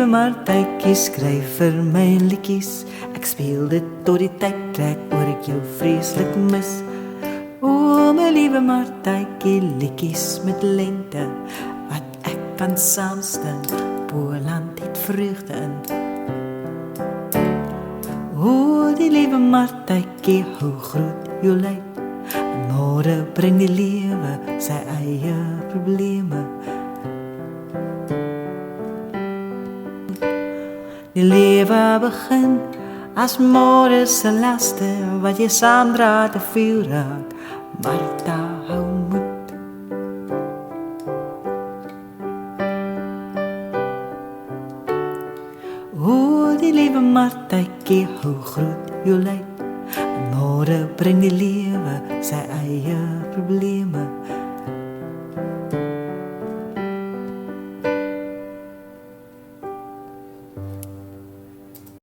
liewe Martijkie, skryf vir my liedjies. Ek speel dit tot die tyd trek oor ek jou vreeslik mis. O, my liewe Martijkie, liedjies met lente wat ek kan saamsting. Boland het vreugde in. O, die liewe Martijkie, hoe groot jou lyk. Môre bring die lewe sy eie probleme. Die lewe begin as môre se laste wat jy saamdra te veel raak. Martha, hou moed. O, die liewe Martijkie, hoe groot jou lyk. Môre bring die lewe sy eie probleme.